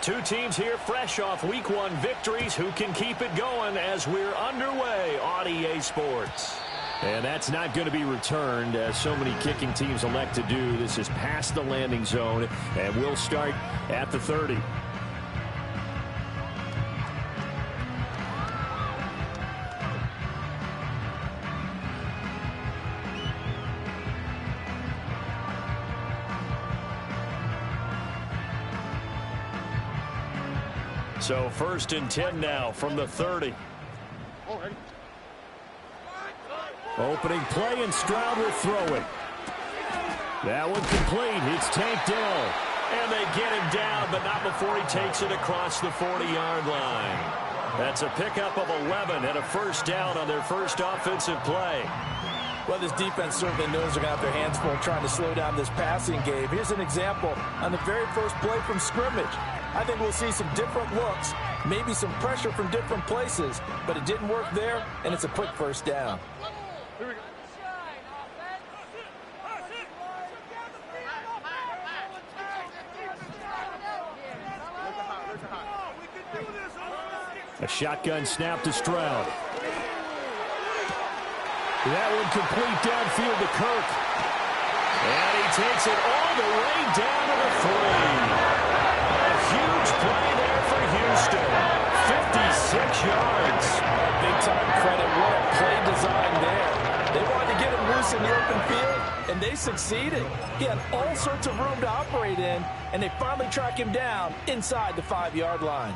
Two teams here fresh off Week 1 victories. Who can keep it going as we're underway on EA Sports? And that's not going to be returned, as so many kicking teams elect to do. This is past the landing zone, and we'll start at the 30. So 1st and 10 now from the 30. Opening play, and Stroud will throw it. That one complete. It's tanked down. And they get him down, but not before he takes it across the 40-yard line. That's a pickup of 11 and a first down on their first offensive play. Well, this defense certainly knows they're going to have their hands full trying to slow down this passing game. Here's an example on the very first play from scrimmage. I think we'll see some different looks, maybe some pressure from different places, but it didn't work there, and it's a quick first down. A shotgun snap to Stroud. That one complete downfield to Kirk. And he takes it all the way down to the 3. A huge play there for Houston. 56 yards. Big-time credit. What a play design there. They wanted to get him loose in the open field, and they succeeded. He had all sorts of room to operate in, and they finally track him down inside the 5-yard line.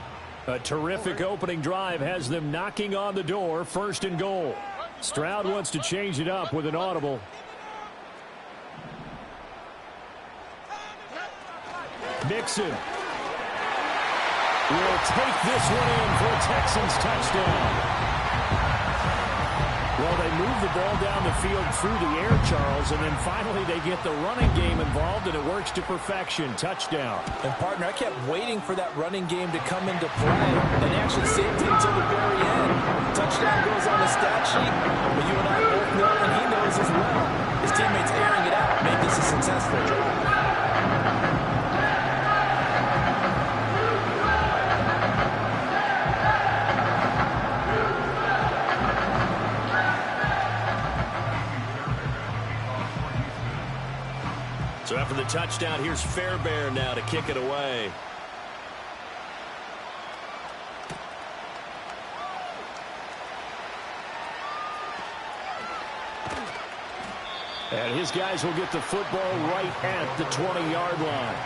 A terrific opening drive has them knocking on the door. 1st and goal. Stroud wants to change it up with an audible. Mixon will take this one in for a Texans touchdown. Well, they move the ball down the field through the air, Charles, and then finally they get the running game involved, and it works to perfection. Touchdown. And, partner, I kept waiting for that running game to come into play, and they actually saved it until the very end. Touchdown goes on the stat sheet, but you and I both know, and he knows as well, his teammates airing it out made this a successful drive. So after the touchdown, here's Fairbairn now to kick it away. And his guys will get the football right at the 20-yard line.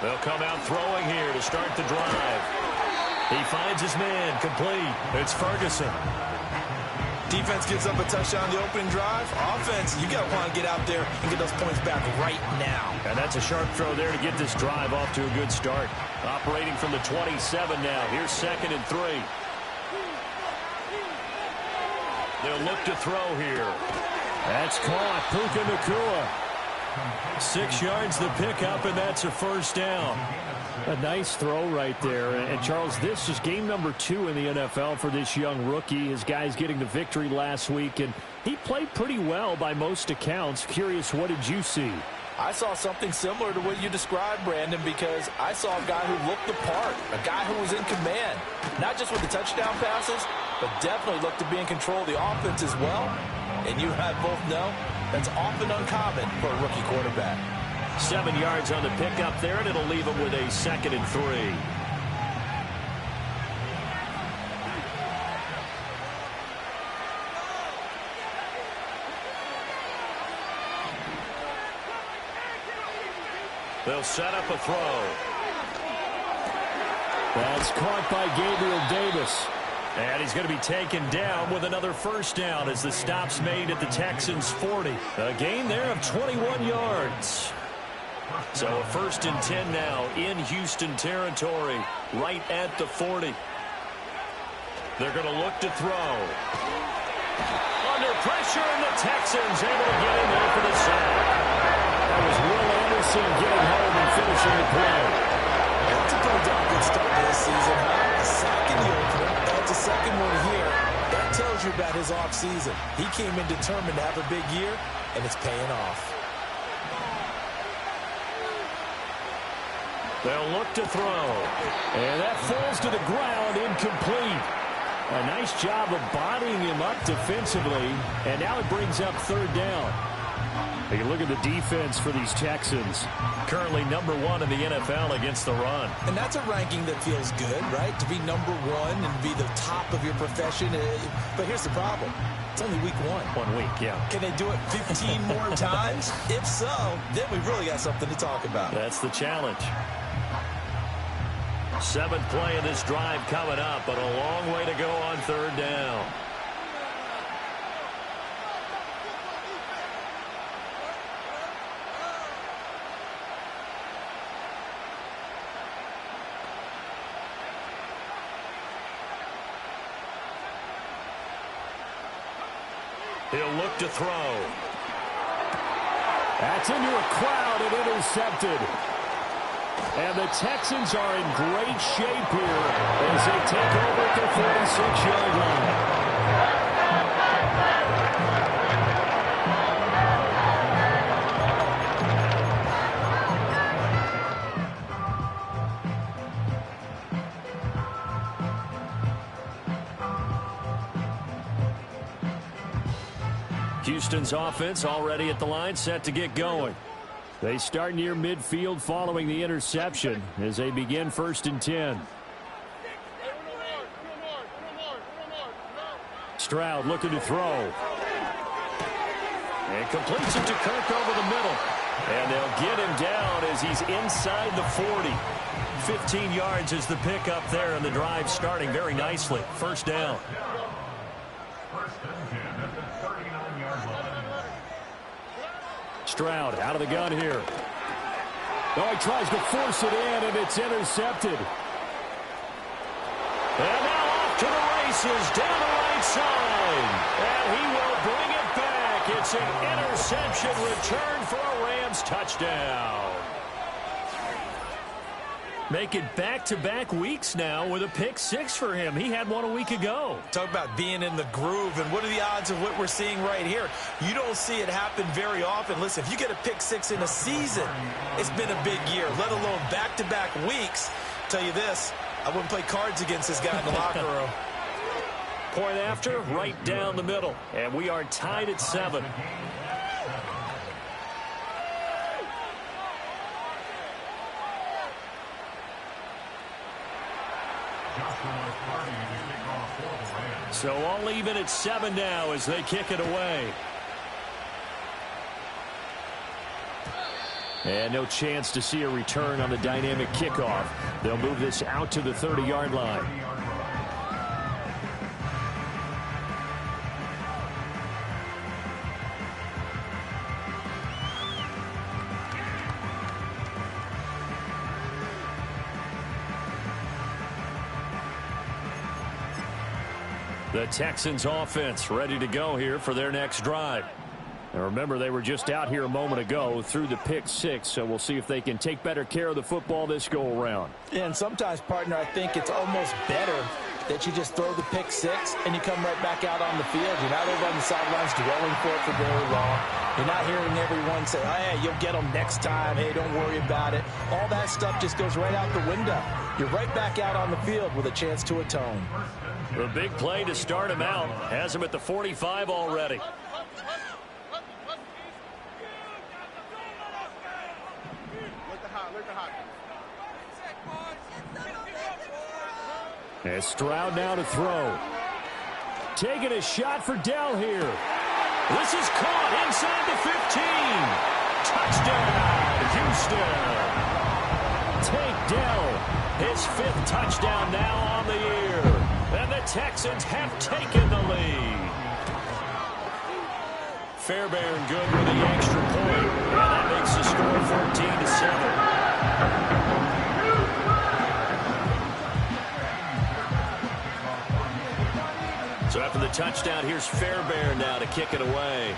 They'll come out throwing here to start the drive. He finds his man, complete. It's Ferguson. Defense gives up a touchdown the opening drive. Offense, you got to want to get out there and get those points back right now. And that's a sharp throw there to get this drive off to a good start. Operating from the 27 now. Here's 2nd and 3. They'll look to throw here. That's caught. Puka Nacua. 6 yards the pickup, and that's a first down. A nice throw right there. And, Charles, this is game number 2 in the NFL for this young rookie. His guys getting the victory last week, and he played pretty well by most accounts. Curious, what did you see? I saw something similar to what you described, Brandon, because I saw a guy who looked the part, a guy who was in command, not just with the touchdown passes, but definitely looked to be in control of the offense as well. And you and I both know that's often uncommon for a rookie quarterback. 7 yards on the pickup there, and it'll leave him with a 2nd and 3. They'll set up a throw. That's caught by Gabriel Davis. And he's going to be taken down with another first down as the stop's made at the Texans' 40. A gain there of 21 yards. So a 1st and 10 now in Houston territory, right at the 40. They're going to look to throw. Under pressure, and the Texans able to get in there for the sack. That was Will Anderson getting home and finishing the play. That's a pretty darn good start to this season. A sack in the opener. That's a second one here. That tells you about his offseason. He came in determined to have a big year, and it's paying off. They'll look to throw. And that falls to the ground, incomplete. A nice job of bodying him up defensively. And now it brings up third down. Take a look at the defense for these Texans. Currently number 1 in the NFL against the run. And that's a ranking that feels good, right? To be number 1 and be the top of your profession. But here's the problem. It's only week 1. 1 week, yeah. Can they do it 15 more times? If so, then we've really got something to talk about. That's the challenge. 7th play of this drive coming up, but a long way to go on third down. He'll look to throw. That's into a crowd and intercepted. And the Texans are in great shape here as they take over at their 46-yard line. Houston's offense already at the line, set to get going. They start near midfield following the interception as they begin 1st and 10. Stroud looking to throw. And completes it to Kirk over the middle. And they'll get him down as he's inside the 40. 15 yards is the pickup there, and the drive starting very nicely. 1st down. Stroud out of the gun here. Oh, he tries to force it in, and it's intercepted. And now off to the races down the right side. And he will bring it back. It's an interception return for a Rams touchdown. Make it back-to-back weeks now with a pick 6 for him. He had one a week ago. Talk about being in the groove, and what are the odds of what we're seeing right here? You don't see it happen very often. Listen, if you get a pick 6 in a season, it's been a big year, let alone back-to-back weeks. I'll tell you this, I wouldn't play cards against this guy in the locker room. Point after, right down the middle. And we are tied at 7. So all even at 7 now as they kick it away. And no chance to see a return on the dynamic kickoff. They'll move this out to the 30-yard line. The Texans offense ready to go here for their next drive. And remember, they were just out here a moment ago through the pick 6, so we'll see if they can take better care of the football this go around. And sometimes, partner, I think it's almost better that you just throw the pick 6 and you come right back out on the field. You're not over on the sidelines dwelling for it for very long. You're not hearing everyone say, oh, hey, you'll get them next time. Hey, don't worry about it. All that stuff just goes right out the window. You're right back out on the field with a chance to atone. The big play to start him out has him at the 45 already. And Stroud now to throw. Taking a shot for Dell here. This is caught inside the 15. Touchdown, Houston. Take Dell. His 5th touchdown now on the year. And the Texans have taken the lead. Fairbairn good with the extra point. And that makes the score 14-7. So after the touchdown, here's Fairbairn now to kick it away.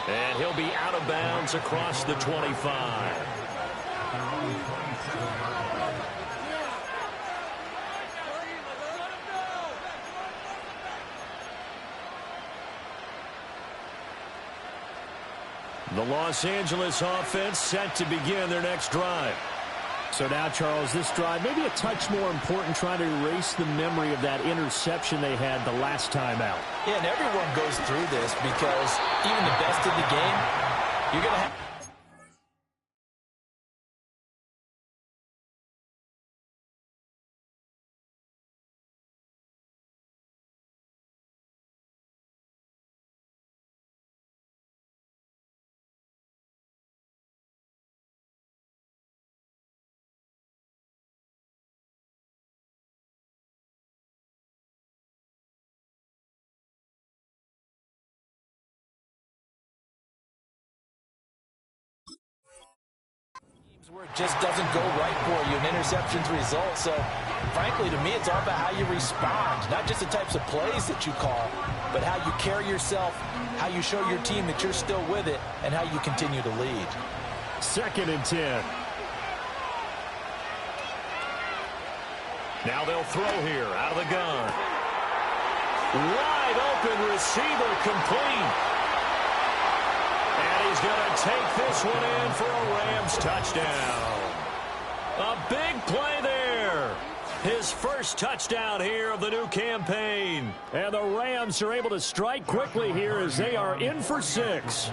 And he'll be out of bounds across the 25. The Los Angeles offense set to begin their next drive. So now, Charles, this drive maybe a touch more important, trying to erase the memory of that interception they had the last time out. Yeah, and everyone goes through this because even the best in the game, you're going to have... where it just doesn't go right for you, and interceptions result. So, frankly, to me, it's all about how you respond, not just the types of plays that you call, but how you carry yourself, how you show your team that you're still with it, and how you continue to lead. 2nd and 10. Now they'll throw here out of the gun. Wide open receiver, complete. And he's going to take this one in for a Rams touchdown. A big play there. His first touchdown here of the new campaign. And the Rams are able to strike quickly here as they are in for 6.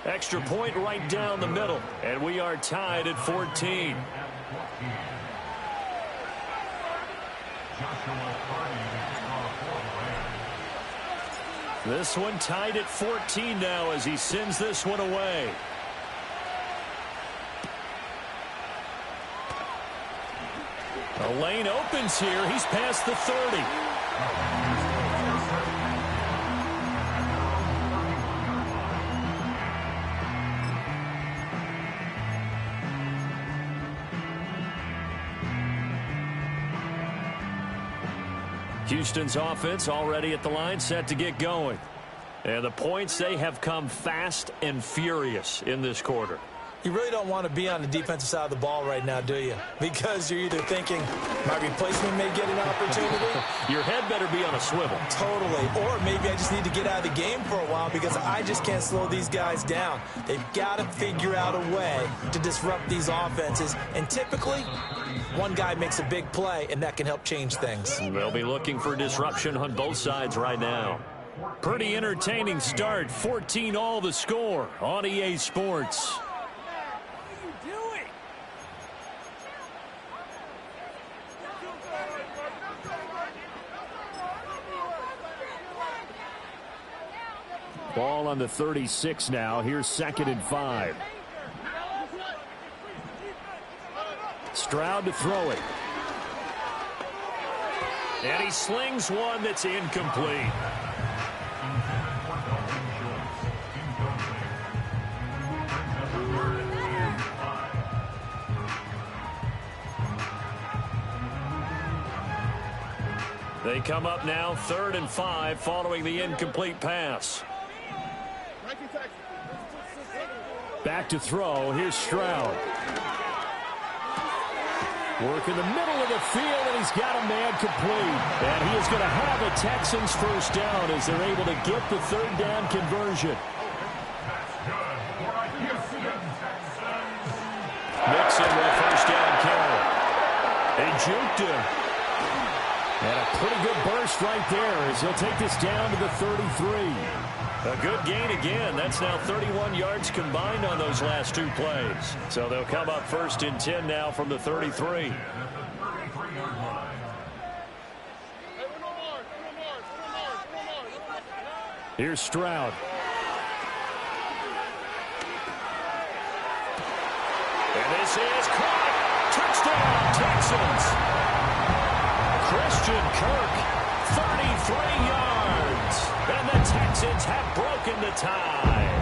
Extra point right down the middle. And we are tied at 14. This one tied at 14 now as he sends this one away. A lane opens here. He's past the 30. Houston's offense already at the line, set to get going. And the points, they have come fast and furious in this quarter. You really don't want to be on the defensive side of the ball right now, do you? Because you're either thinking, my replacement may get an opportunity. Your head better be on a swivel. Totally. Or maybe I just need to get out of the game for a while because I just can't slow these guys down. They've got to figure out a way to disrupt these offenses. And typically, one guy makes a big play, and that can help change things. They'll be looking for disruption on both sides right now. Pretty entertaining start. 14 all the score on EA Sports. Ball on the 36 now. Here's 2nd and 5. Stroud to throw it. And he slings one that's incomplete. They come up now 3rd and 5 following the incomplete pass. Back to throw. Here's Stroud. Work in the middle of the field, and he's got a man complete. And he is going to have the Texans first down as they're able to get the 3rd down conversion. Mixon with a first down carry. They juked him. And a pretty good burst right there as he'll take this down to the 33. A good gain again. That's now 31 yards combined on those last 2 plays. So they'll come up 1st and 10 now from the 33. Here's Stroud. And this is caught. Touchdown, Texans. Christian Kirk, 33 yards. And the Texans have broken the tie.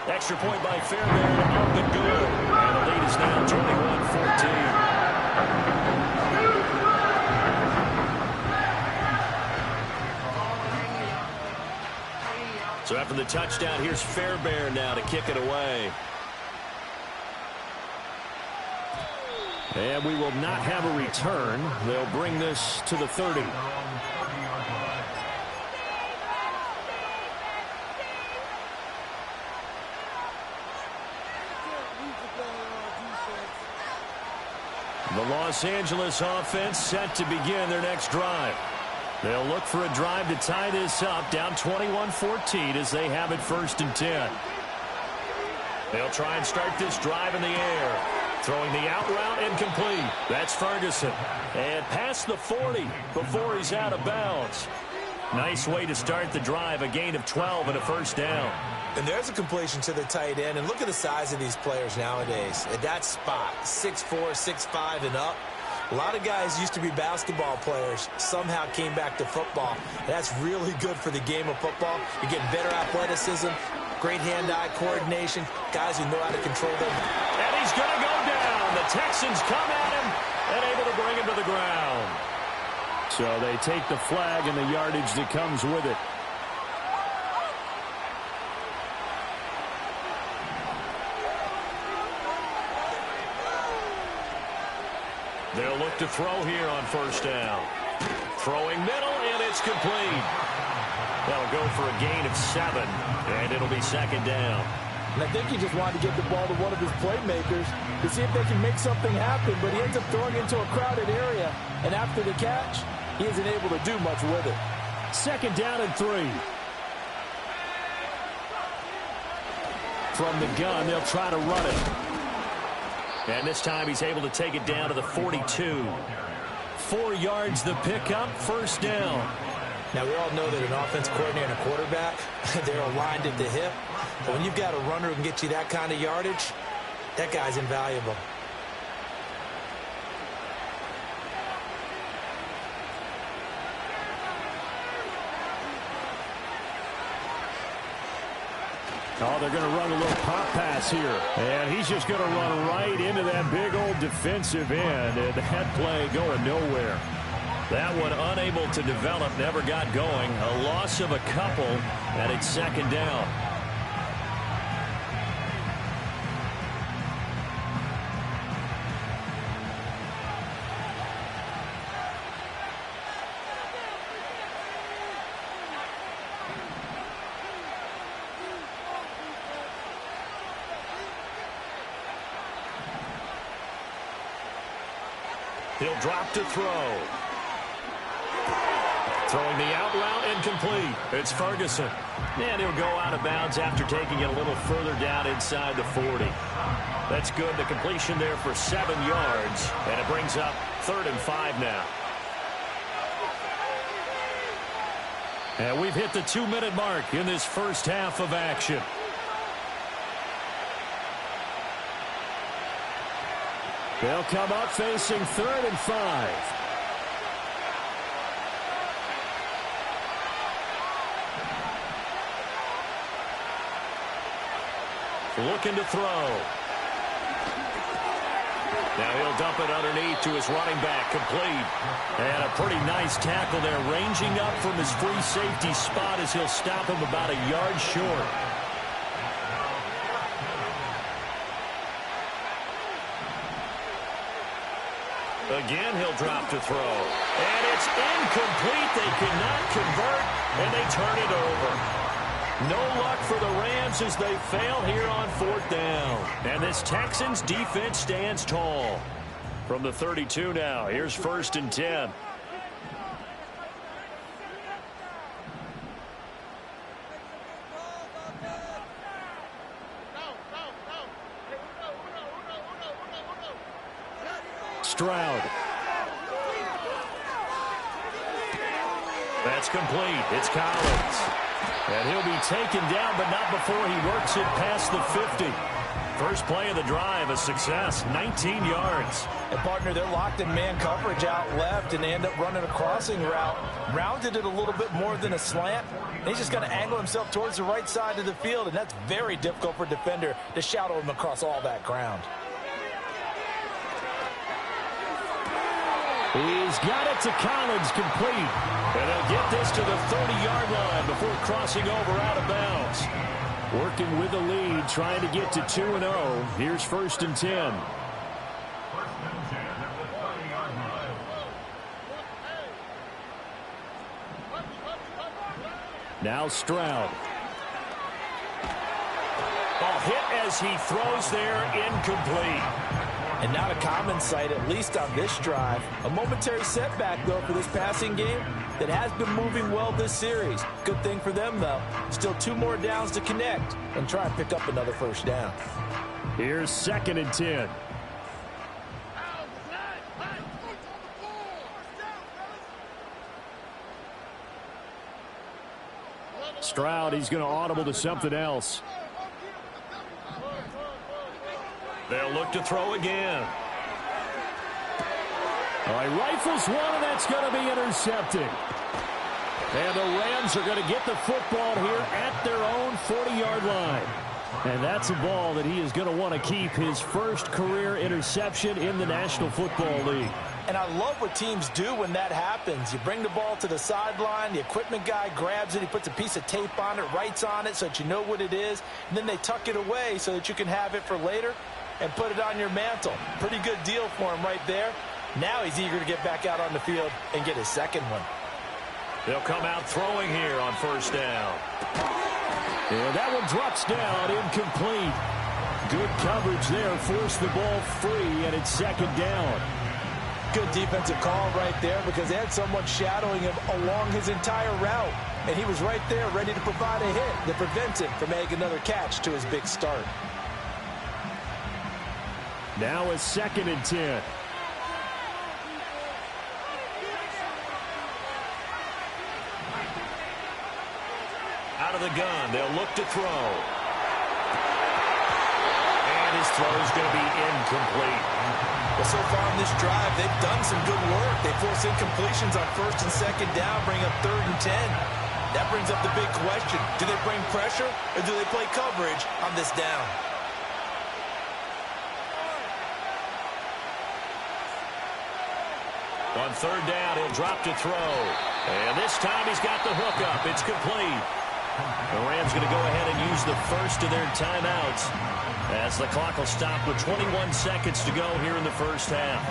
Extra point by Fairbairn, up and good. And the lead is now 21-14. So after the touchdown, here's Fairbairn now to kick it away. And we will not have a return. They'll bring this to the 30. The Los Angeles offense set to begin their next drive. They'll look for a drive to tie this up, down 21-14 as they have it 1st and 10. They'll try and start this drive in the air. Throwing the out route incomplete. That's Ferguson. And past the 40 before he's out of bounds. Nice way to start the drive, a gain of 12 and a 1st down. And there's a completion to the tight end. And look at the size of these players nowadays. At that spot, 6'4", 6'5", and up. A lot of guys used to be basketball players, somehow came back to football. That's really good for the game of football. You're getting better athleticism, great hand-eye coordination, guys who know how to control them. And he's going to go down. The Texans come at him and able to bring him to the ground. So they take the flag and the yardage that comes with it. They'll look to throw here on 1st down. Throwing middle, and it's complete. That'll go for a gain of 7, and it'll be 2nd down. And I think he just wanted to get the ball to one of his playmakers to see if they can make something happen, but he ends up throwing into a crowded area. And after the catch, he isn't able to do much with it. 2nd down and 3. From the gun, they'll try to run it. And this time he's able to take it down to the 42. 4 yards the pickup, 1st down. Now, we all know that an offense coordinator and a quarterback, they're aligned at the hip. But when you've got a runner who can get you that kind of yardage, that guy's invaluable. Oh, they're going to run a little pop pass here. And he's just going to run right into that big old defensive end. And that play going nowhere. That one unable to develop, never got going. A loss of a couple, and it's 2nd down. He'll drop to throw. Throwing the out route incomplete. It's Ferguson. And he'll go out of bounds after taking it a little further down inside the 40. That's good. The completion there for 7 yards. And it brings up 3rd and 5 now. And we've hit the 2-minute mark in this first half of action. They'll come up facing 3rd and 5. Looking to throw. Now he'll dump it underneath to his running back, complete. And a pretty nice tackle there, ranging up from his free safety spot as he'll stop him about a yard short. Again, he'll drop to throw. And it's incomplete. They cannot convert, and they turn it over. No luck for the Rams as they fail here on 4th down. And this Texans defense stands tall. From the 32 now, here's 1st and 10. Stroud. That's complete. It's Collins. And he'll be taken down, but not before he works it past the 50. First play of the drive, a success, 19 yards. And, partner, they're locked in man coverage out left, and they end up running a crossing route. Rounded it a little bit more than a slant. And he's just going to angle himself towards the right side of the field, and that's very difficult for a defender to shadow him across all that ground. He's got it to Collins, complete. And they'll get this to the 30-yard line before crossing over out of bounds. Working with the lead, trying to get to 2-0. Here's 1st and 10. Now Stroud. Ball hit as he throws there, incomplete. And not a common sight, at least on this drive. A momentary setback, though, for this passing game that has been moving well this series. Good thing for them, though. Still 2 more downs to connect and try and pick up another 1st down. Here's 2nd and 10. Stroud, he's going to audible to something else. They'll look to throw again. All right, rifles one, and that's going to be intercepted. And the Rams are going to get the football here at their own 40-yard line. And that's a ball that he is going to want to keep, his first career interception in the National Football League. And I love what teams do when that happens. You bring the ball to the sideline, the equipment guy grabs it, he puts a piece of tape on it, writes on it so that you know what it is, and then they tuck it away so that you can have it for later and put it on your mantle. Pretty good deal for him right there. Now he's eager to get back out on the field and get his 2nd one. They'll come out throwing here on 1st down. And that one drops down, incomplete. Good coverage there, forced the ball free, and it's 2nd down. Good defensive call right there because they had someone shadowing him along his entire route. And he was right there ready to provide a hit that prevents him from making another catch to his big start. Now it's 2nd and 10. Out of the gun, they'll look to throw. And his throw is going to be incomplete. Well, so far in this drive, they've done some good work. They force incompletions on 1st and 2nd down, bring up 3rd and 10. That brings up the big question. Do they bring pressure or do they play coverage on this down? On 3rd down, he'll drop to throw. And this time he's got the hook up. It's complete. The Rams going to go ahead and use the first of their timeouts as the clock will stop with 21 seconds to go here in the 1st half.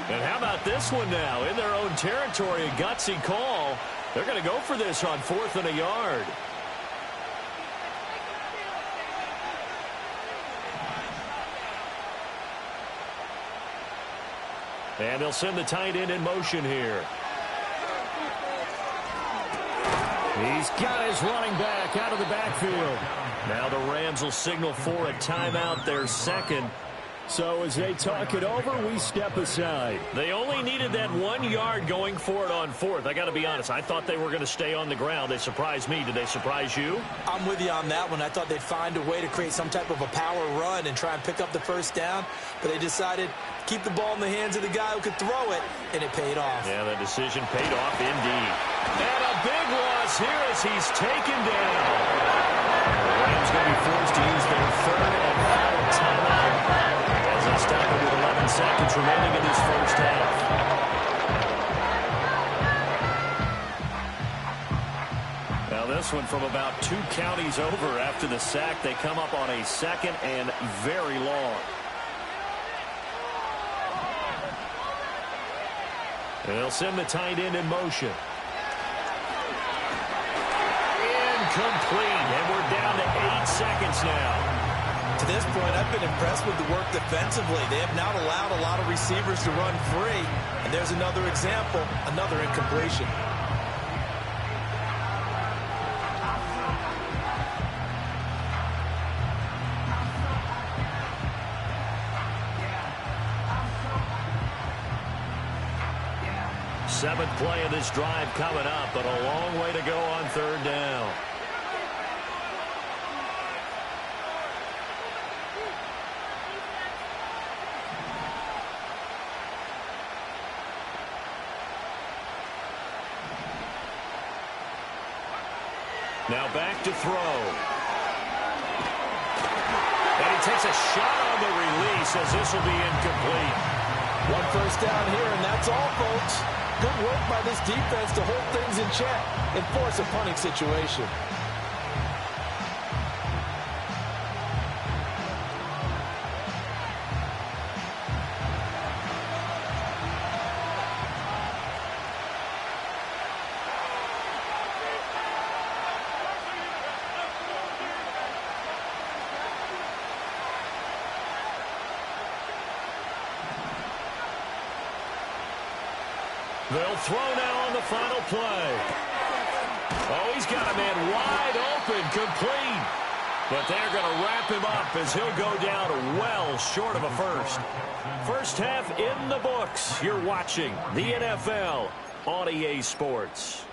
And how about this one now? In their own territory, a gutsy call. They're going to go for this on 4th and a yard. And they'll send the tight end in motion here. He's got his running back out of the backfield. Now the Rams will signal for a timeout, their 2nd. So as they talk it over, we step aside. They only needed that 1 yard going for it on 4th. I got to be honest, I thought they were going to stay on the ground. They surprised me. Did they surprise you? I'm with you on that one. I thought they'd find a way to create some type of a power run and try and pick up the 1st down. But they decided keep the ball in the hands of the guy who could throw it, and it paid off. Yeah, that decision paid off indeed. And a big loss here as he's taken down. The Rams going to be forced to use their 3rd and final timeout as they stop it with 11 seconds remaining in this 1st half. Now this one from about 2 counties over after the sack. They come up on a 2nd and very long. And they'll send the tight end in motion. Incomplete, and we're down to 8 seconds now. To this point, I've been impressed with the work defensively. They have not allowed a lot of receivers to run free. And there's another example, another incompletion. Seventh play of this drive coming up, but a long way to go on 3rd down. Now back to throw. And he takes a shot on the release as this will be incomplete. One first down here, and that's all, folks. Good work by this defense to hold things in check and force a punting situation. They'll throw now on the final play. Oh, he's got a man wide open, complete. But they're going to wrap him up as he'll go down well short of a first. First half in the books. You're watching the NFL on EA Sports.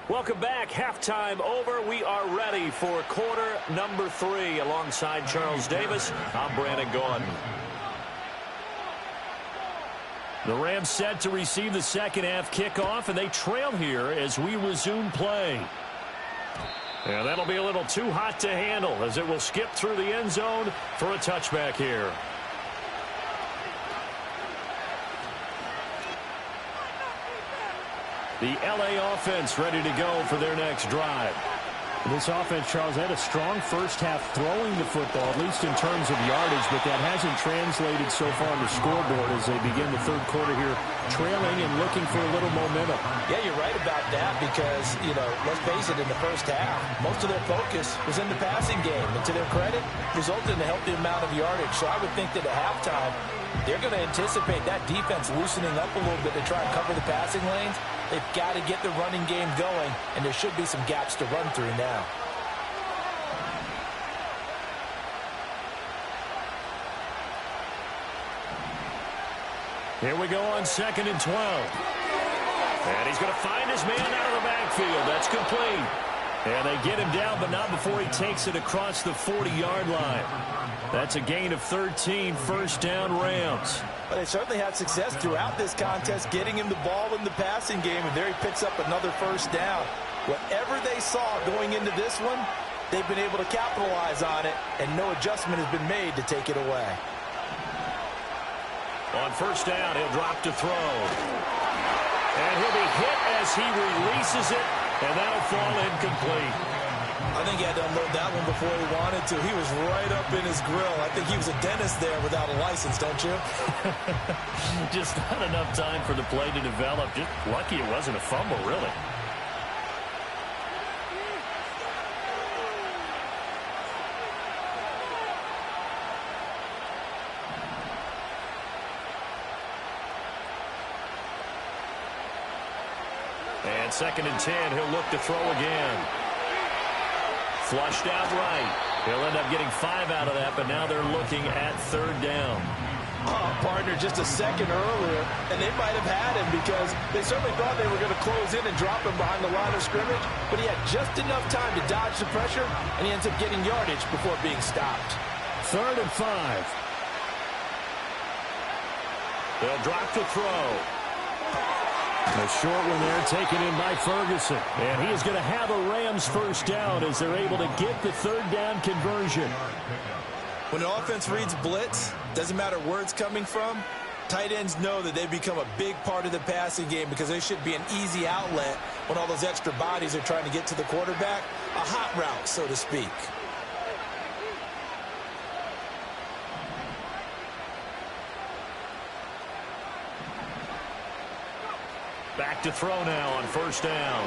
Welcome back. Halftime over. We are ready for quarter number 3. Alongside Charles Davis, I'm Brandon Gaudin. The Rams set to receive the second half kickoff, and they trail here as we resume play. And that'll be a little too hot to handle as it will skip through the end zone for a touchback here. The LA offense ready to go for their next drive. This offense, Charles, had a strong first half throwing the football, at least in terms of yardage, but that hasn't translated so far on the scoreboard as they begin the third quarter here, trailing and looking for a little momentum. Yeah, you're right about that because, let's face it, in the first half, most of their focus was in the passing game. And to their credit, resulted in a healthy amount of yardage. So I would think that at halftime, they're going to anticipate that defense loosening up a little bit to try and cover the passing lanes. They've got to get the running game going, and there should be some gaps to run through now. Here we go on 2nd and 12. And he's going to find his man out of the backfield. That's complete. And they get him down, but not before he takes it across the 40-yard line. That's a gain of 13, first down Rams. But they certainly had success throughout this contest, getting him the ball in the passing game, and there he picks up another first down. Whatever they saw going into this one, they've been able to capitalize on it, and no adjustment has been made to take it away. On first down, he'll drop to throw. And he'll be hit as he releases it, and that'll fall incomplete. I think he had to unload that one before he wanted to. He was right up in his grill. I think he was a dentist there without a license, don't you? Just not enough time for the play to develop. Just lucky it wasn't a fumble, really. And 2nd and 10, he'll look to throw again. Flushed out right. He'll end up getting 5 out of that, but now they're looking at 3rd down. Partner, just a second earlier, and they might have had him because they certainly thought they were going to close in and drop him behind the line of scrimmage, but he had just enough time to dodge the pressure, and he ends up getting yardage before being stopped. 3rd and 5. They'll drop to throw. A short one there taken in by Ferguson. And he is going to have a Rams first down as they're able to get the 3rd down conversion. When an offense reads blitz, doesn't matter where it's coming from, tight ends know that they become a big part of the passing game because they should be an easy outlet when all those extra bodies are trying to get to the quarterback. A hot route, so to speak. Back to throw now on first down.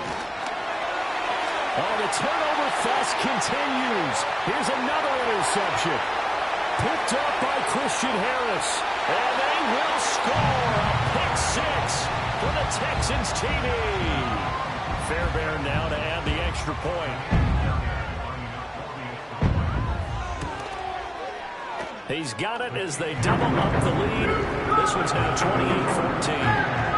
Oh, the turnover fest continues. Here's another interception. Picked up by Christian Harris. And they will score a pick 6 for the Texans TD. Fairbairn now to add the extra point. He's got it as they double up the lead. This one's now 28-14.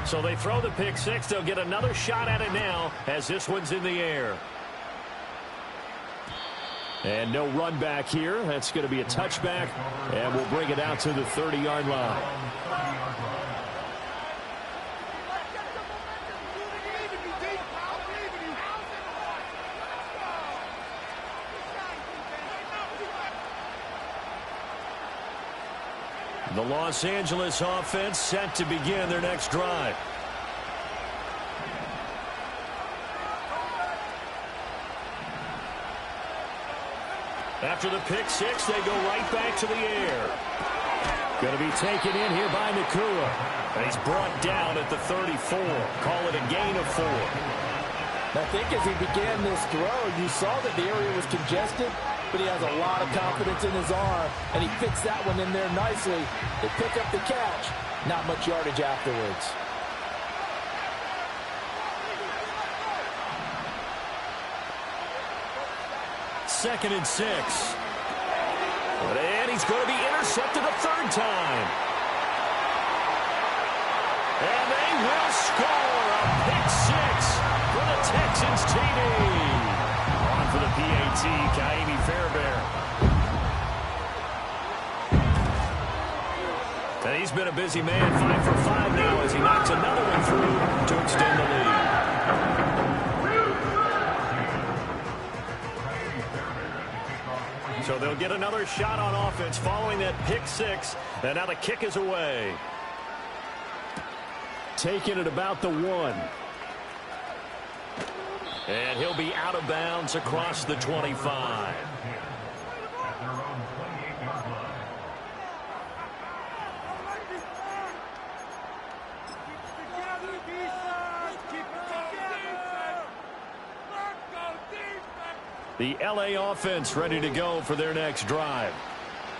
So they throw the pick six. They'll get another shot at it now as this one's in the air. And no run back here. That's going to be a touchback, and we'll bring it out to the 30-yard line. The Los Angeles offense set to begin their next drive. After the pick six, they go right back to the air. Going to be taken in here by Nakua. And he's brought down at the 34. Call it a gain of 4. I think as he began this throw, you saw that the area was congested, but he has a lot of confidence in his arm, and he fits that one in there nicely. They pick up the catch. Not much yardage afterwards. Second and 6. And he's going to be intercepted a third time. And they will score a pick six for the Texans TD. On for the PAT, Kaimi Fairbairn. And he's been a busy man, 5 for 5 now as he knocks another one through to extend the lead. So they'll get another shot on offense following that pick six. And now the kick is away. Taken at about the 1. And he'll be out of bounds across the 25. The LA offense ready to go for their next drive.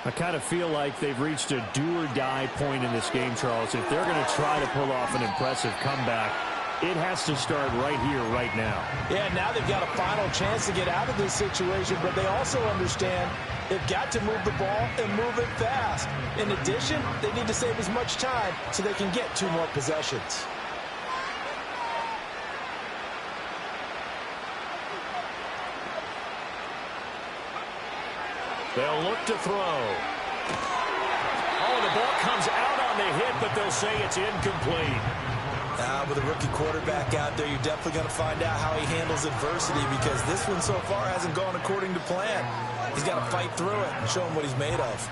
I kind of feel like they've reached a do-or-die point in this game, Charles. If they're going to try to pull off an impressive comeback, it has to start right here, right now. Yeah, now they've got a final chance to get out of this situation, but they also understand they've got to move the ball and move it fast. In addition, they need to save as much time so they can get 2 more possessions. They'll look to throw. Oh, the ball comes out on the hit, but they'll say it's incomplete. With a rookie quarterback out there, you're definitely going to find out how he handles adversity, because this one so far hasn't gone according to plan. He's got to fight through it and show him what he's made of.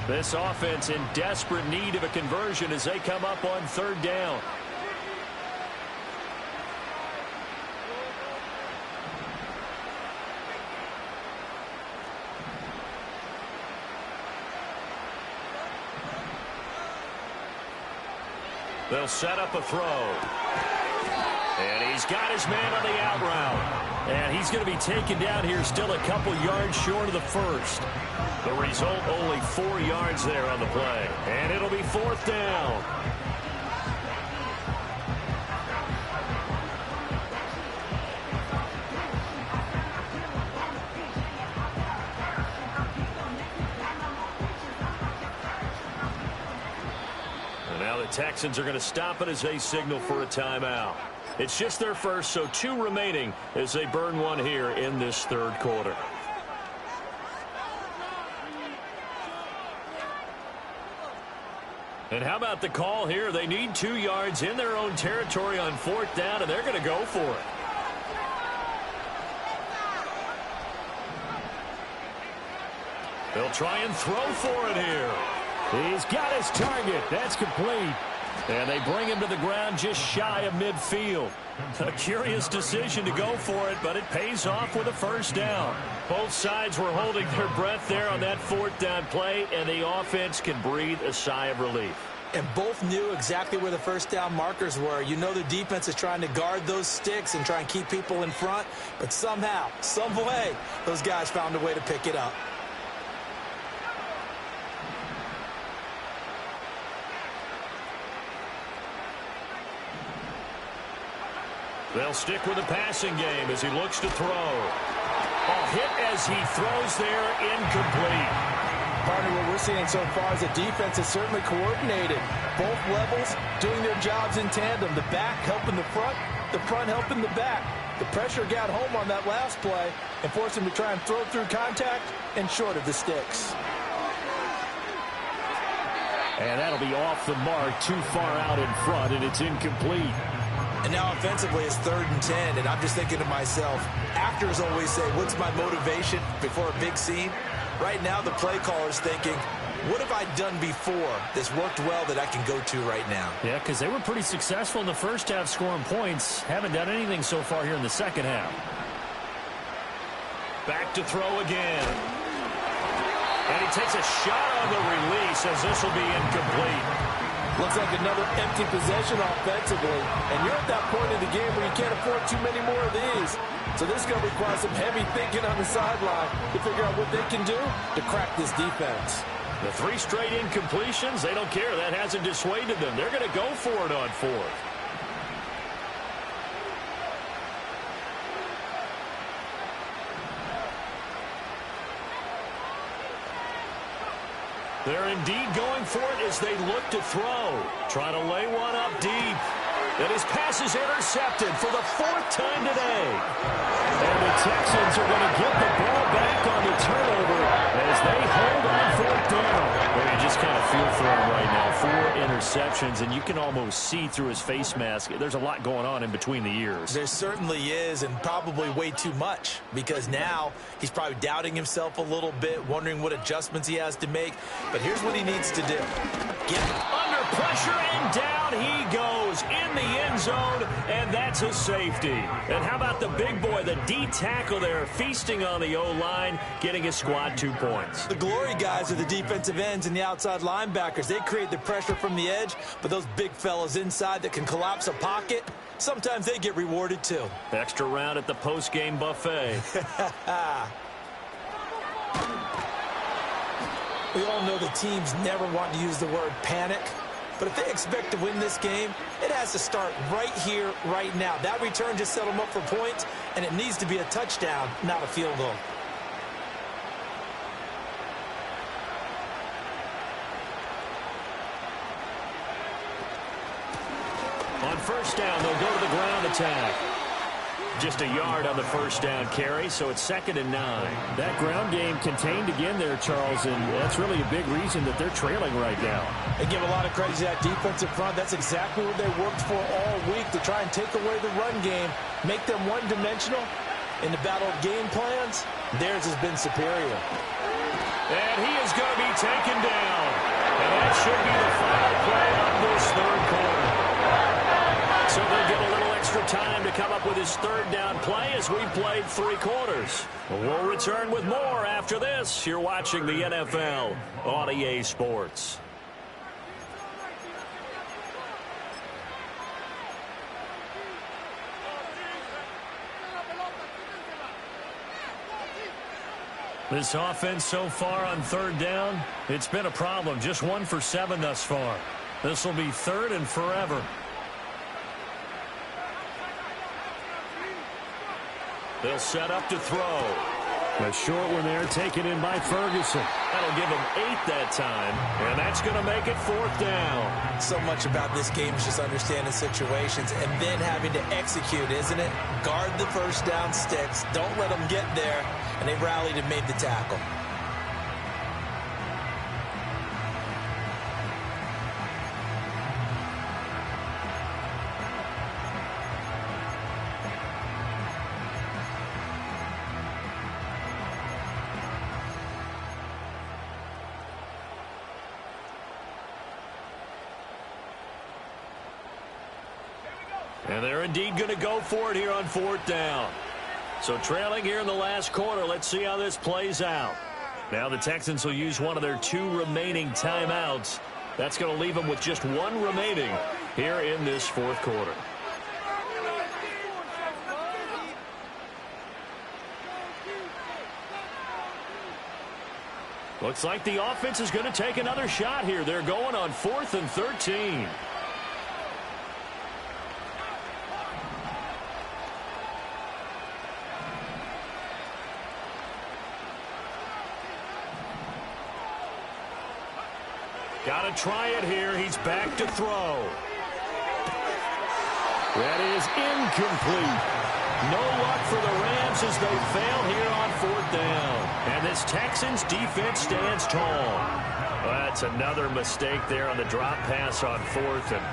This offense in desperate need of a conversion as they come up on 3rd down. They'll set up a throw. And he's got his man on the out route. And he's going to be taken down here still a couple yards short of the first. The result, only 4 yards there on the play. And it'll be 4th down. The Texans are going to stop it as they signal for a timeout. It's just their first, so 2 remaining as they burn one here in this 3rd quarter. And how about the call here? They need 2 yards in their own territory on 4th down, and they're going to go for it. They'll try and throw for it here. He's got his target. That's complete. And they bring him to the ground just shy of midfield. A curious decision to go for it, but it pays off with a 1st down. Both sides were holding their breath there on that 4th down play, and the offense can breathe a sigh of relief. And both knew exactly where the 1st down markers were. You know the defense is trying to guard those sticks and try and keep people in front, but somehow, some way, those guys found a way to pick it up. They'll stick with the passing game as he looks to throw. A hit as he throws there, incomplete. Partner, what we're seeing so far is the defense is certainly coordinated. Both levels doing their jobs in tandem. The back helping the front helping the back. The pressure got home on that last play and forced him to try and throw through contact and short of the sticks. And that'll be off the mark, too far out in front, and it's incomplete. And now offensively it's 3rd and 10, and I'm just thinking to myself, actors always say, what's my motivation before a big scene? Right now the play caller's thinking, what have I done before that's worked well that I can go to right now? Yeah, because they were pretty successful in the first half scoring points. Haven't done anything so far here in the second half. Back to throw again. And he takes a shot on the release as this will be incomplete. Looks like another empty possession offensively. And you're at that point in the game where you can't afford too many more of these. So this is going to require some heavy thinking on the sideline to figure out what they can do to crack this defense. The 3 straight incompletions, they don't care. That hasn't dissuaded them. They're going to go for it on 4th. They're indeed going for it as they look to throw. Trying to lay one up deep. And his pass is intercepted for the 4th time today. And the Texans are going to get the ball back on the turnover as they hold on 4th down. Well, you just kind of feel for him right now. 4 interceptions, and you can almost see through his face mask. There's a lot going on in between the ears. There certainly is, and probably way too much, because now he's probably doubting himself a little bit, wondering what adjustments he has to make. But here's what he needs to do. Get under pressure, and down he goes in the end zone, and that's a safety. And how about the big boy, the D tackle there, feasting on the O-line, getting his squad 2 points. The glory guys are the defensive ends and the outside linebackers. They create the pressure from the edge, but those big fellas inside that can collapse a pocket, sometimes they get rewarded too. Extra round at the post-game buffet. We all know the teams never want to use the word panic, but if they expect to win this game, it has to start right here, right now. That return just set them up for points, and it needs to be a touchdown, not a field goal. On 1st down, they'll go to the ground attack. Just a yard on the 1st down carry, so it's 2nd and 9. That ground game contained again there, Charles, and that's really a big reason that they're trailing right now. They give a lot of credit to that defensive front. That's exactly what they worked for all week, to try and take away the run game, make them one-dimensional. In the battle of game plans, theirs has been superior. And he is going to be taken down. And that should be the final play of this 3rd quarter. So they'll get a little extra time to come up with his 3rd down play as we've played 3 quarters. We'll return with more after this. You're watching the NFL on EA Sports. This offense so far on 3rd down, it's been a problem. Just 1 for 7 thus far. This will be 3rd and forever. They'll set up to throw. A short one there taken in by Ferguson. That'll give him 8 that time, and that's going to make it 4th down. So much about this game is just understanding situations and then having to execute, isn't it? Guard the 1st down sticks. Don't let them get there, and they rallied and made the tackle. And they're indeed going to go for it here on 4th down. So trailing here in the last quarter, let's see how this plays out. Now the Texans will use one of their 2 remaining timeouts. That's going to leave them with just 1 remaining here in this 4th quarter. Looks like the offense is going to take another shot here. They're going on 4th and 13. Got to try it here. He's back to throw. That is incomplete. No luck for the Rams as they fail here on 4th down. And this Texans defense stands tall. Well, that's another mistake there on the drop pass on 4th. And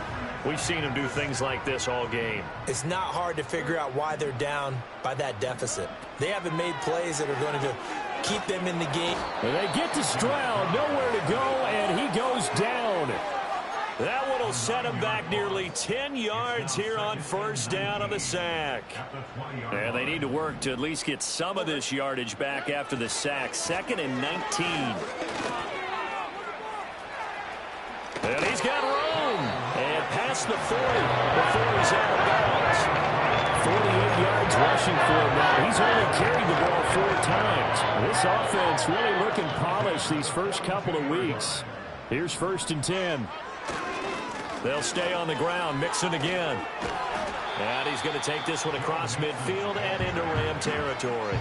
we've seen him do things like this all game. It's not hard to figure out why they're down by that deficit. They haven't made plays that are going to keep them in the game. And they get to Stroud, nowhere to go, and he goes down. That one will set him back nearly 10 yards here on 1st down on the sack. And they need to work to at least get some of this yardage back after the sack. 2nd and 19. And he's got room. And past the 40 before he's out of bounds. 48 yards rushing for him now. He's only carried the ball 4 times. This offense really looking polished these first couple of weeks. Here's 1st and 10. They'll stay on the ground, Mixon again. And he's going to take this one across midfield and into Ram territory.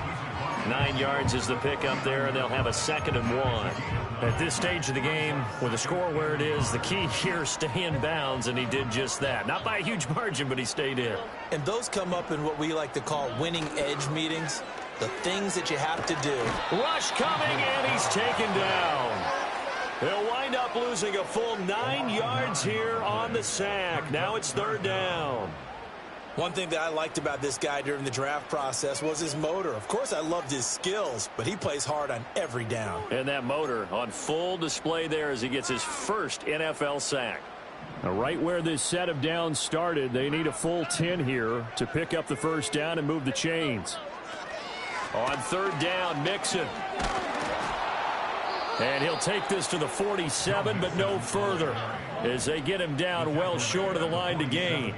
9 yards is the pickup there, and they'll have a 2nd and 1. At this stage of the game, with the score where it is, the key here is stay in bounds, and he did just that. Not by a huge margin, but he stayed in. And those come up in what we like to call winning edge meetings, the things that you have to do. Rush coming, and he's taken down. They'll wind up losing a full 9 yards here on the sack. Now it's 3rd down. One thing that I liked about this guy during the draft process was his motor. Of course, I loved his skills, but he plays hard on every down. And that motor on full display there as he gets his first NFL sack. Now, right where this set of downs started, they need a full 10 here to pick up the 1st down and move the chains. On 3rd down, Mixon. And he'll take this to the 47, but no further, as they get him down well short of the line to gain.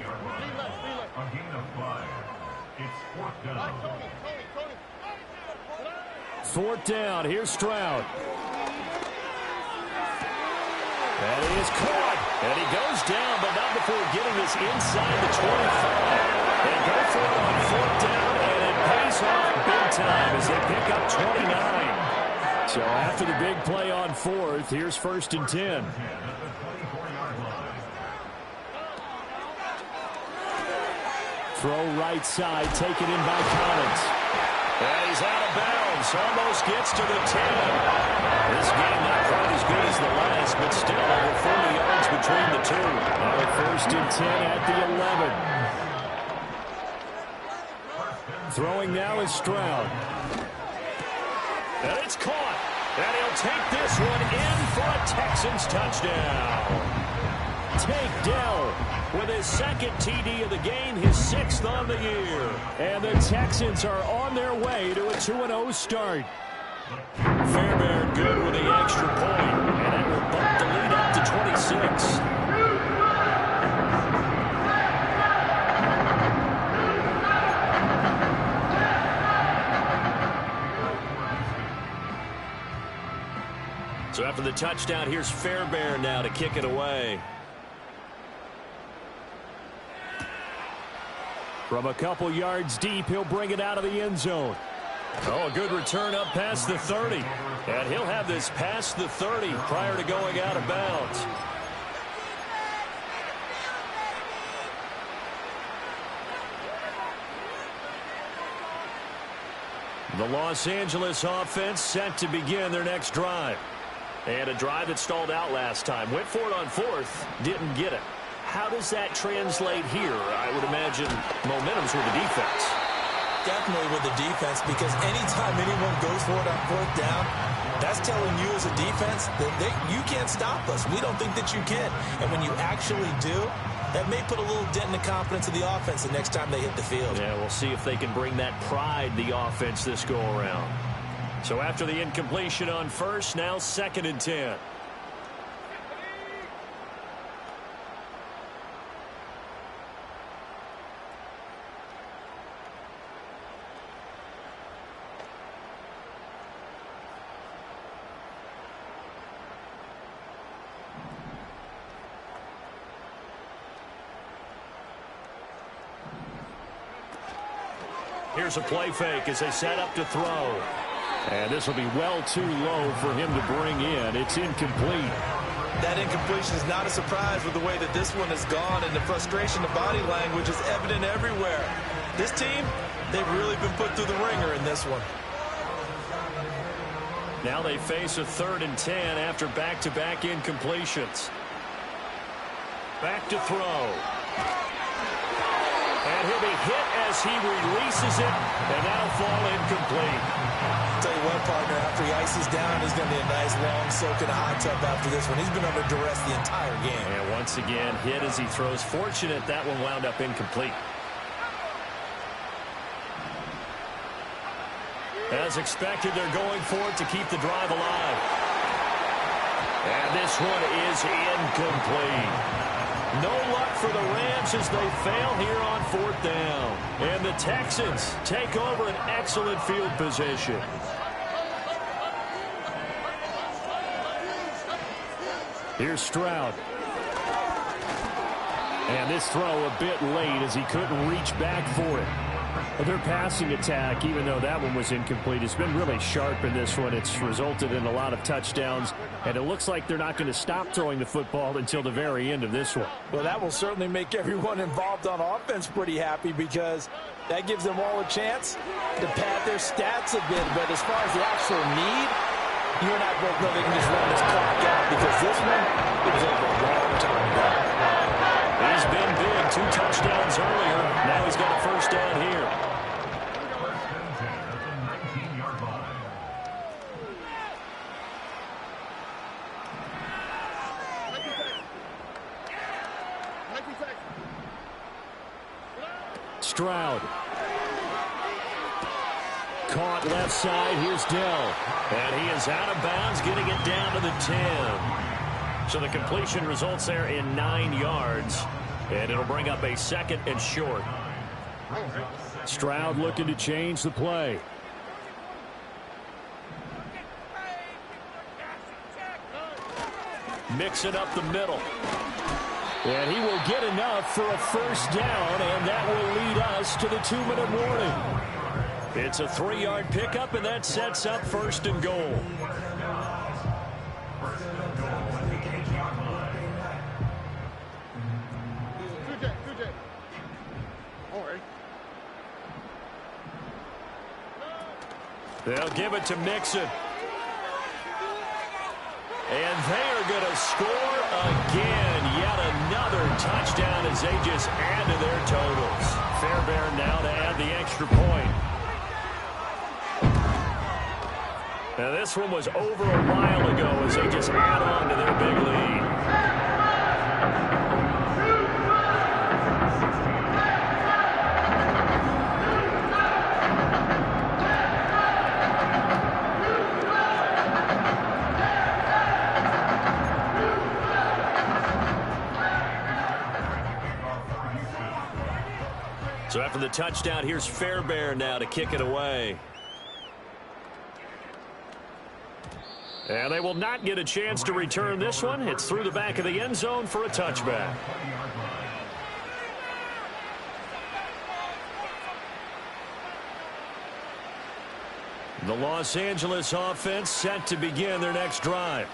Fourth down. Here's Stroud. And he is caught. And he goes down, but not before getting this inside the 25. They go for it on 4th down, and it pays off big time as they pick up 29. So after the big play on 4th, here's 1st and 10. Throw right side, taken in by Collins. And he's out of bounds, almost gets to the 10. This game not quite as good as the last, but still over 40 yards between the two. Now 1st and 10 at the 11. Throwing now is Stroud. And it's caught. And he'll take this one in for a Texans touchdown. Tank Dell with his 2nd TD of the game, his 6th on the year. And the Texans are on their way to a 2-0 start. Fairbairn good with the extra point, and that will bump the lead up to 26. So after the touchdown, here's Fairbairn now to kick it away. From a couple yards deep, he'll bring it out of the end zone. Oh, a good return up past the 30. And he'll have this past the 30 prior to going out of bounds. The Los Angeles offense set to begin their next drive. And a drive that stalled out last time. Went for it on 4th, didn't get it. How does that translate here? I would imagine momentum's with the defense. Definitely with the defense, because anytime anyone goes for it on 4th down, that's telling you as a defense that you can't stop us. We don't think that you can. And when you actually do, that may put a little dent in the confidence of the offense the next time they hit the field. Yeah, we'll see if they can bring that pride, the offense, this go-around. So after the incompletion on 1st, now 2nd and 10. Here's a play fake as they set up to throw. And this will be well too low for him to bring in. It's incomplete. That incompletion is not a surprise with the way that this one has gone, and the frustration, the body language is evident everywhere. This team, they've really been put through the ringer in this one. Now they face a 3rd and 10 after back-to-back incompletions. Back to throw. And he'll be hit as he releases it, and that'll fall incomplete. I'll tell you what, partner, after he ices down, he's going to be a nice long soak in a hot tub after this one. He's been under duress the entire game. And once again, hit as he throws. Fortunate that one wound up incomplete. As expected, they're going for it to keep the drive alive. And this one is incomplete. No luck for the Rams as they fail here on 4th down. And the Texans take over an excellent field position. Here's Stroud. And this throw a bit late as he couldn't reach back for it. Their passing attack, even though that one was incomplete, has been really sharp in this one. It's resulted in a lot of touchdowns, and it looks like they're not going to stop throwing the football until the very end of this one. Well, that will certainly make everyone involved on offense pretty happy because that gives them all a chance to pad their stats a bit. But as far as the actual need, you and I both know they can just run this clock out because this one, it was over a long time ago. He's been big, 2 touchdowns earlier. Now he's got a 1st down here. Stroud. Caught left side. Here's Dell. And he is out of bounds, getting it down to the 10. So the completion results there in 9 yards. And it'll bring up a 2nd and short. Stroud looking to change the play. Mix it up the middle. And he will get enough for a 1st down, and that will lead us to the 2-minute warning. It's a 3-yard pickup, and that sets up 1st and goal. They'll give it to Mixon. And they are going to score again. Yet another touchdown as they just add to their totals. Fairbairn now to add the extra point. Now this one was over a while ago as they just add on to their big lead. So after the touchdown, here's Fairbairn now to kick it away. And they will not get a chance to return this one. It's through the back of the end zone for a touchback. The Los Angeles offense set to begin their next drive.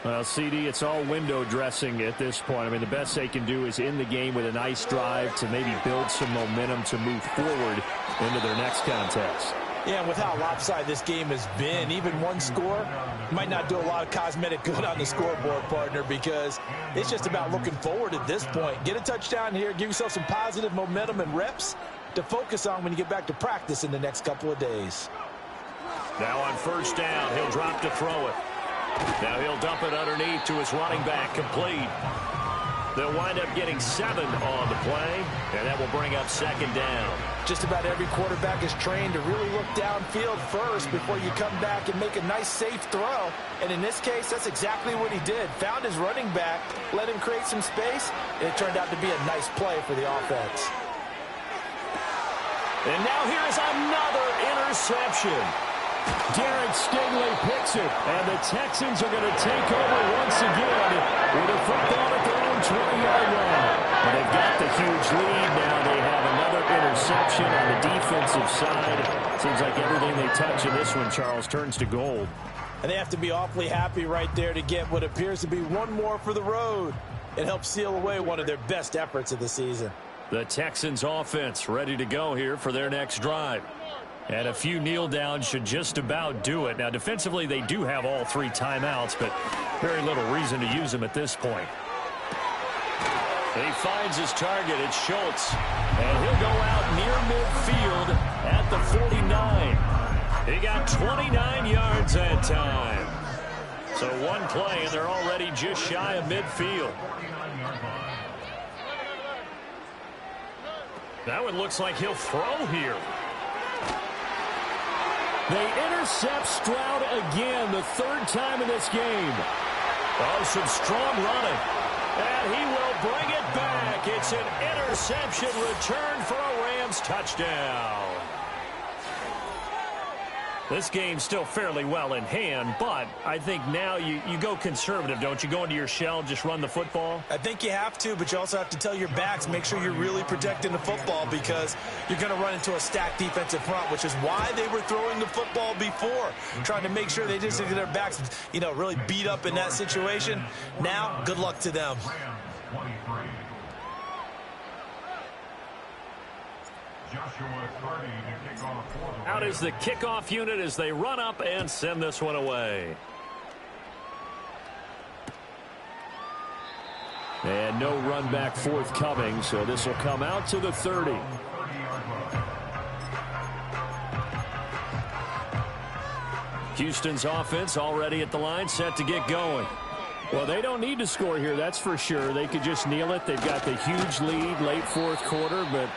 Well, CD, it's all window dressing at this point. I mean, the best they can do is end the game with a nice drive to maybe build some momentum to move forward into their next contest. Yeah, and with how lopsided this game has been, even one score might not do a lot of cosmetic good on the scoreboard, partner, because it's just about looking forward at this point. Get a touchdown here, give yourself some positive momentum and reps to focus on when you get back to practice in the next couple of days. Now on 1st down, he'll drop to throw it. Now he'll dump it underneath to his running back, complete. They'll wind up getting 7 on the play, and that will bring up 2nd down. Just about every quarterback is trained to really look downfield first before you come back and make a nice, safe throw. And in this case, that's exactly what he did. Found his running back, let him create some space, and it turned out to be a nice play for the offense. And now here's another interception. Derek Stingley picks it, and the Texans are going to take over once again with a football at their own 20-yard line. And they've got the huge lead now. They have another interception on the defensive side. Seems like everything they touch in this one, Charles, turns to gold. And they have to be awfully happy right there to get what appears to be one more for the road. It helps seal away one of their best efforts of the season. The Texans offense ready to go here for their next drive. And a few kneel downs should just about do it. Now, defensively, they do have all 3 timeouts, but very little reason to use them at this point. He finds his target. It's Schultz. And he'll go out near midfield at the 49. He got 29 yards that time. So one play, and they're already just shy of midfield. That one looks like he'll throw here. They intercept Stroud again, the 3rd time in this game. Oh, some strong running. And he will bring it back. It's an interception return for a Rams touchdown. This game's still fairly well in hand, but I think now you go conservative, don't you? Go into your shell, just run the football? I think you have to, but you also have to tell your backs, make sure you're really protecting the football because you're going to run into a stacked defensive front, which is why they were throwing the football before, trying to make sure they just get their backs, really beat up in that situation. Now, good luck to them. Out is the kickoff unit as they run up and send this one away. And no run back forthcoming, so this will come out to the 30. Houston's offense already at the line, set to get going. Well, they don't need to score here, that's for sure. They could just kneel it. They've got the huge lead late 4th quarter, but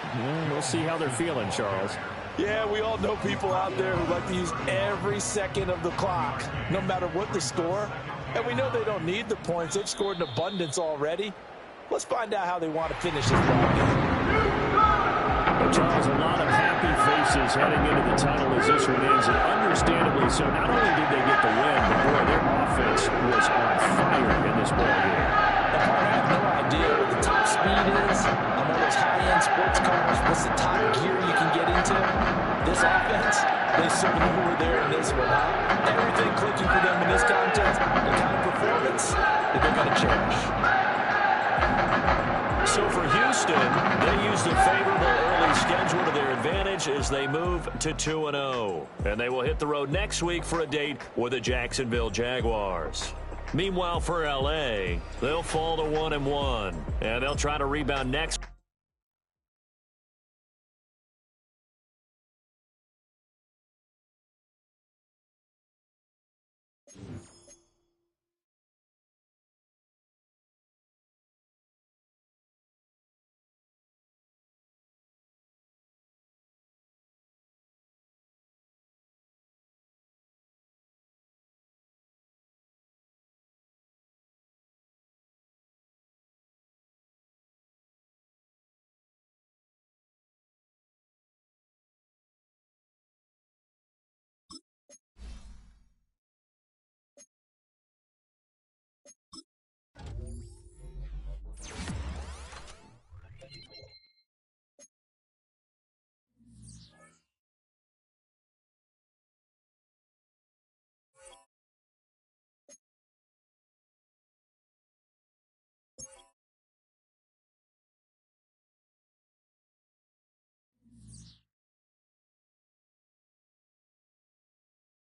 we'll see how they're feeling, Charles. Yeah, we all know people out there who like to use every second of the clock, no matter what the score. And we know they don't need the points. They've scored in abundance already. Let's find out how they want to finish this ball game. Well, Charles, a lot of happy faces heading into the tunnel as this one ends, and understandably so. Not only did they get the win, but boy, their offense was on fire in this ball game. I have no idea what the top speed is on one of those high-end sports cars. What's the top gear you can get into? This offense, they certainly were there in this one. Everything clicking for them in this contest, the kind of performance that they're going to cherish. So for Houston, they used a favorable early schedule to their advantage as they move to 2-0. And they will hit the road next week for a date with the Jacksonville Jaguars. Meanwhile, for L.A., they'll fall to 1-1, and they'll try to rebound next